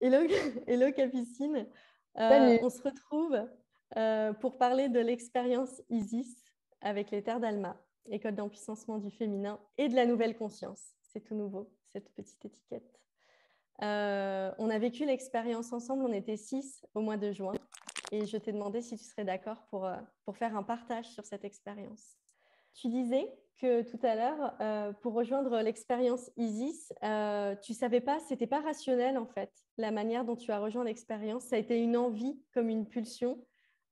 Hello, hello Capucine. Salut. On se retrouve pour parler de l'expérience Isis avec les Terres d'Alma, école d'empuissancement du féminin et de la nouvelle conscience. C'est tout nouveau, cette petite étiquette. On a vécu l'expérience ensemble, on était 6 au mois de juin et je t'ai demandé si tu serais d'accord pour faire un partage sur cette expérience. Tu disais que tout à l'heure, pour rejoindre l'expérience Isis, tu ne savais pas, c'était pas rationnel en fait, la manière dont tu as rejoint l'expérience. Ça a été une envie, comme une pulsion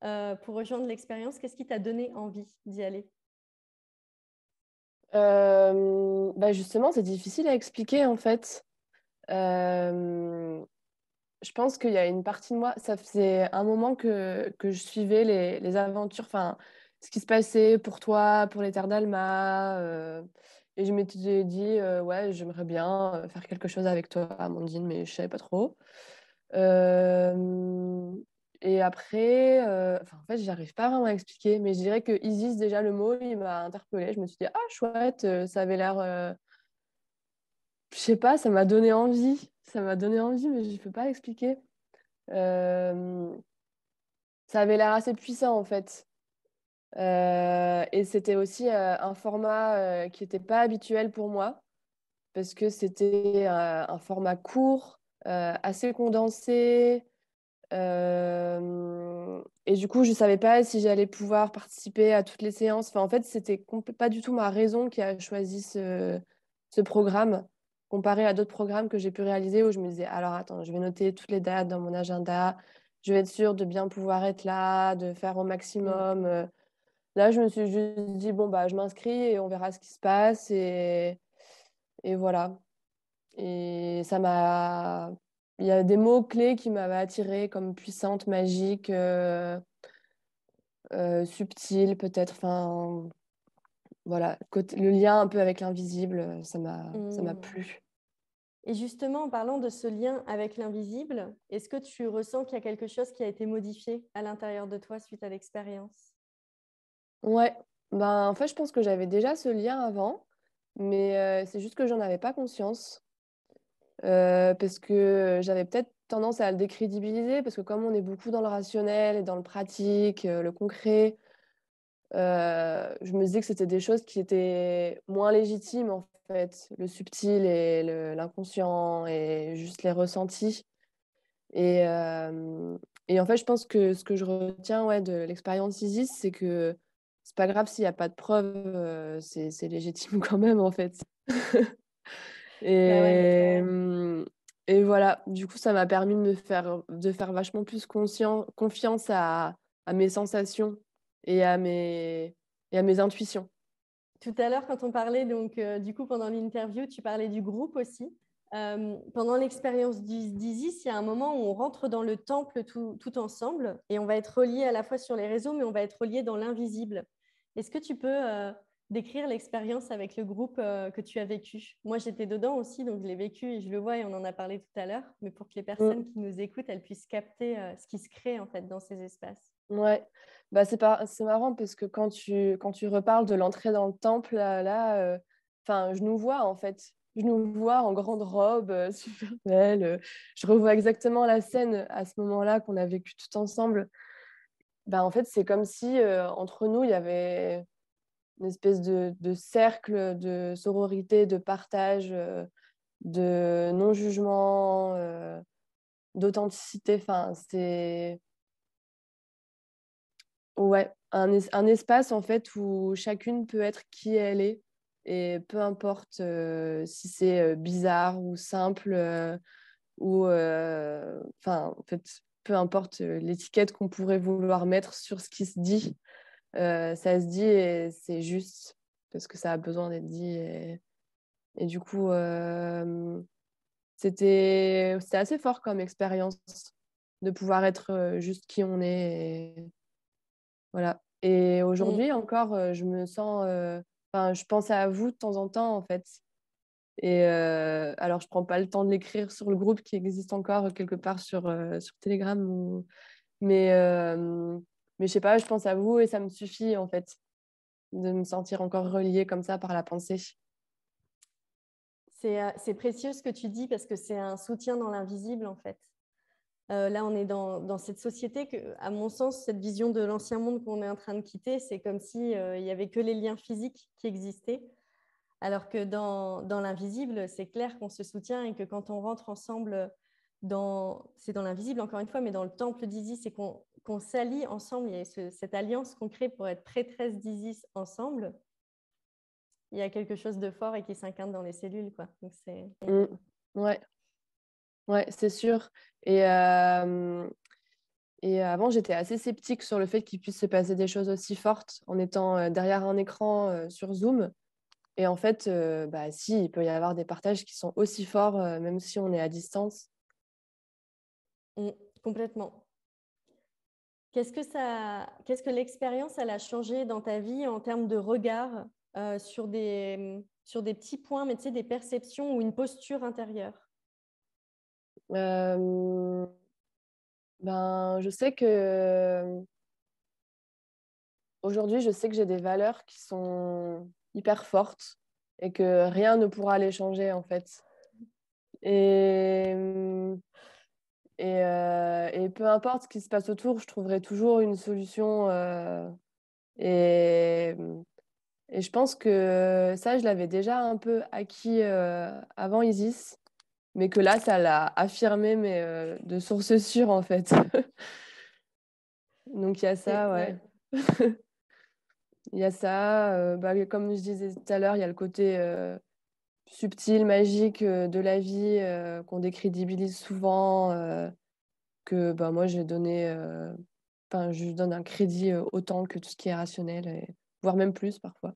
pour rejoindre l'expérience. Qu'est-ce qui t'a donné envie d'y aller? Justement, c'est difficile à expliquer en fait. Euh, je pense qu'il y a une partie de moi, ça faisait un moment que je suivais les aventures, enfin, ce qui se passait pour toi, pour les Terres d'Alma. Et je m'étais dit, ouais, j'aimerais bien faire quelque chose avec toi, Amandine, mais je savais pas trop. Euh, et après, en fait, j'arrive pas vraiment à expliquer, mais je dirais que Isis, déjà, le mot, il m'a interpellée. Je me suis dit, ah, chouette, ça avait l'air. Je sais pas, ça m'a donné envie. Ça m'a donné envie, mais je peux pas expliquer. Euh, Ça avait l'air assez puissant, en fait. Et c'était aussi un format qui n'était pas habituel pour moi, parce que c'était un format court, assez condensé. Et du coup, je savais pas si j'allais pouvoir participer à toutes les séances. Enfin, en fait, c'était pas du tout ma raison qui a choisi ce programme, comparé à d'autres programmes que j'ai pu réaliser où je me disais, alors attends, je vais noter toutes les dates dans mon agenda, je vais être sûre de bien pouvoir être là, de faire au Mm. maximum. Là, je me suis juste dit, bon, bah, je m'inscris et on verra ce qui se passe. Et voilà. Et ça m'a. Il y a des mots-clés qui m'avaient attirée, comme puissante, magique, subtile, peut-être. Enfin, voilà. Le lien un peu avec l'invisible, ça m'a Mm. plu. Et justement, en parlant de ce lien avec l'invisible, est-ce que tu ressens qu'il y a quelque chose qui a été modifié à l'intérieur de toi suite à l'expérience? Ouais. Ben, en fait, je pense que j'avais déjà ce lien avant, mais c'est juste que j'en avais pas conscience. Parce que j'avais peut-être tendance à le décrédibiliser, parce que comme on est beaucoup dans le rationnel et dans le pratique, le concret, je me disais que c'était des choses qui étaient moins légitimes, en fait, le subtil et l'inconscient et juste les ressentis. Et, euh, et en fait, je pense que ce que je retiens ouais, de l'expérience Isis, c'est que c'est pas grave s'il n'y a pas de preuves, c'est légitime quand même, en fait. Bah ouais, Et, clairement. et voilà, du coup, ça m'a permis de faire vachement plus confiance à mes sensations et et à mes intuitions. Tout à l'heure, quand on parlait, donc, du coup, pendant l'interview, tu parlais du groupe aussi. Pendant l'expérience d'Isis, il y a un moment où on rentre dans le temple tout ensemble et on va être relié à la fois sur les réseaux, mais on va être relié dans l'invisible. Est-ce que tu peux décrire l'expérience avec le groupe que tu as vécu? Moi, j'étais dedans aussi, donc je l'ai vécu et je le vois et on en a parlé tout à l'heure, mais pour que les personnes Mm. qui nous écoutent, elles puissent capter ce qui se crée en fait dans ces espaces. Ouais, bah, c'est marrant parce que quand tu reparles de l'entrée dans le temple, enfin, je nous vois en fait. Je nous vois en grande robe, super belle. Je revois exactement la scène à ce moment-là qu'on a vécu tout ensemble. Bah, en fait, c'est comme si entre nous, il y avait une espèce de cercle de sororité, de partage, de non-jugement, d'authenticité. Enfin, c'est ouais, un espace en fait où chacune peut être qui elle est et peu importe si c'est bizarre ou simple ou enfin en fait peu importe l'étiquette qu'on pourrait vouloir mettre sur ce qui se dit, ça se dit et c'est juste parce que ça a besoin d'être dit et du coup c'était assez fort comme expérience de pouvoir être juste qui on est. Voilà. Et Mm. aujourd'hui encore, je me sens. Enfin, je pense à vous de temps en temps, en fait. Et alors, je prends pas le temps de l'écrire sur le groupe qui existe encore quelque part sur Telegram. Mais, euh, mais je sais pas, je pense à vous et ça me suffit, en fait, de me sentir encore reliée comme ça par la pensée. C'est précieux ce que tu dis parce que c'est un soutien dans l'invisible en fait. Là, on est dans cette société que, à mon sens, cette vision de l'ancien monde qu'on est en train de quitter, c'est comme si il y avait que les liens physiques qui existaient. Alors que dans l'invisible, c'est clair qu'on se soutient et que quand on rentre ensemble c'est dans l'invisible encore une fois, mais dans le temple d'Isis et qu'on s'allie ensemble, il y a cette alliance qu'on crée pour être prêtresse d'Isis ensemble, il y a quelque chose de fort et qui s'incarne dans les cellules, quoi. Donc Ouais, ouais, c'est sûr. Et avant, j'étais assez sceptique sur le fait qu'il puisse se passer des choses aussi fortes en étant derrière un écran sur Zoom. Et en fait, bah, si, il peut y avoir des partages qui sont aussi forts, même si on est à distance. Complètement. Qu'est-ce que l'expérience elle a changé dans ta vie en termes de regard sur des petits points, mais tu sais, des perceptions ou une posture intérieure? Ben, je sais que aujourd'hui, je sais que j'ai des valeurs qui sont hyper fortes et que rien ne pourra les changer en fait. Et, et peu importe ce qui se passe autour, je trouverai toujours une solution. Et, et je pense que ça, je l'avais déjà un peu acquis avant Isis, mais que là, ça l'a affirmé, mais de source sûre en fait. Donc il y a ça, ouais. Il y a ça, bah, comme je disais tout à l'heure, il y a le côté subtil, magique de la vie qu'on décrédibilise souvent, que bah, moi j'ai donné, je donne un crédit autant que tout ce qui est rationnel, voire même plus parfois.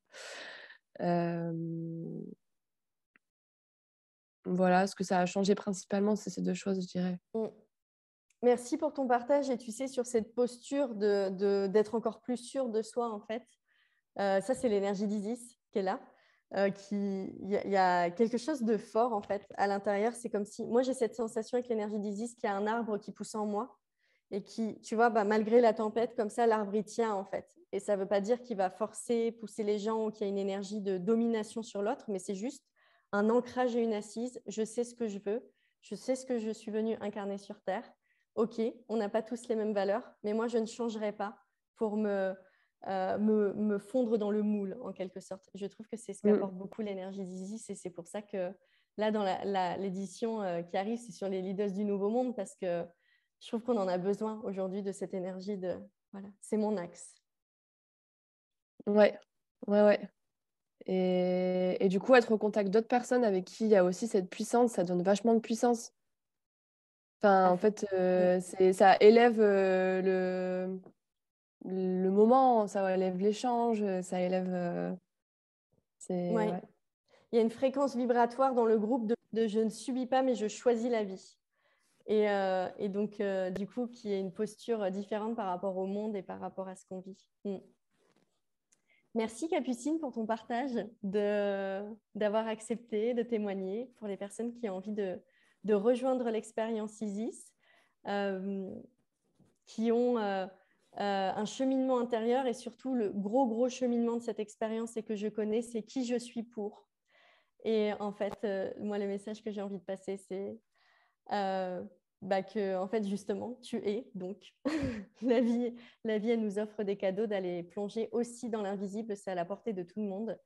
Voilà, ce que ça a changé principalement, c'est ces deux choses, je dirais. Merci pour ton partage et tu sais, sur cette posture d'être encore plus sûr de soi, en fait. Ça, c'est l'énergie d'Isis qui est là. Il y a quelque chose de fort, en fait, à l'intérieur. C'est comme si, moi, j'ai cette sensation avec l'énergie d'Isis qu'il y a un arbre qui pousse en moi et qui, tu vois, bah, malgré la tempête, comme ça, l'arbre, il tient, en fait. Et ça ne veut pas dire qu'il va forcer, pousser les gens ou qu'il y a une énergie de domination sur l'autre, mais c'est juste un ancrage et une assise. Je sais ce que je veux. Je sais ce que je suis venue incarner sur Terre. OK, on n'a pas tous les mêmes valeurs, mais moi, je ne changerai pas pour me fondre dans le moule, en quelque sorte. Je trouve que c'est ce qu'apporte beaucoup l'énergie d'Isis et c'est pour ça que là, dans l'édition qui arrive, c'est sur les leaders du Nouveau Monde parce que je trouve qu'on en a besoin aujourd'hui de cette énergie de... Voilà, c'est mon axe. Ouais, ouais, ouais. Et du coup, être au contact d'autres personnes avec qui il y a aussi cette puissance, ça donne vachement de puissance. Enfin, en fait, ça élève le moment, ça élève l'échange, ça élève... Ouais. ouais. Il y a une fréquence vibratoire dans le groupe de je ne subis pas, mais je choisis la vie. Et donc, du coup, qui est une posture différente par rapport au monde et par rapport à ce qu'on vit. Merci Capucine pour ton partage, d'avoir accepté de témoigner pour les personnes qui ont envie de rejoindre l'expérience Isis, qui ont un cheminement intérieur et surtout le gros cheminement de cette expérience et que je connais, c'est qui je suis pour. Et en fait, moi, le message que j'ai envie de passer, c'est que, en fait, justement, tu es. Donc, la vie, elle nous offre des cadeaux d'aller plonger aussi dans l'invisible. C'est à la portée de tout le monde.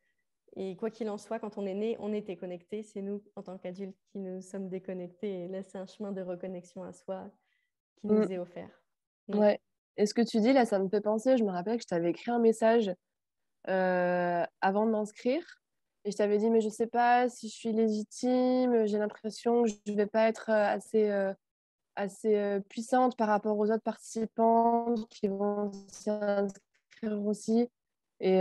Et quoi qu'il en soit, quand on est né, on était connecté. C'est nous, en tant qu'adultes, qui nous sommes déconnectés. Et là, c'est un chemin de reconnexion à soi qui nous est offert. Ouais. Et ce que tu dis là, ça me fait penser, je me rappelle que je t'avais écrit un message avant de m'inscrire. Et je t'avais dit, mais je sais pas si je suis légitime, j'ai l'impression que je vais pas être assez puissante par rapport aux autres participants qui vont s'y inscrire aussi. Et,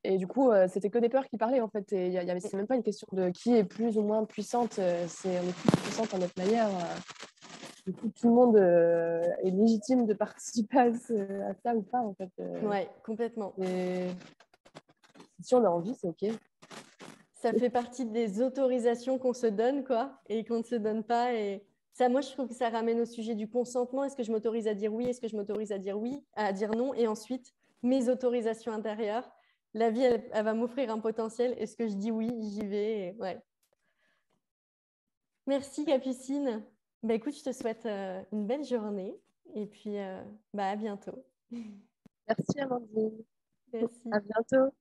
et du coup, c'était que des peurs qui parlaient en fait. Et c'est même pas une question de qui est plus ou moins puissante, on est tous puissante à notre manière. Du coup, tout le monde est légitime de participer à ça ou pas en fait. Ouais, complètement. Et si on a envie, c'est OK. Ça fait partie des autorisations qu'on se donne, quoi, et qu'on ne se donne pas. Et ça, moi, je trouve que ça ramène au sujet du consentement. Est-ce que je m'autorise à dire oui? Est-ce que je m'autorise à dire oui, à dire non? Et ensuite, mes autorisations intérieures. La vie, elle va m'offrir un potentiel. Est-ce que je dis oui? J'y vais. Ouais. Merci, Capucine. Bah, écoute, je te souhaite une belle journée et puis à bientôt. Merci Amandine. À Merci. bientôt.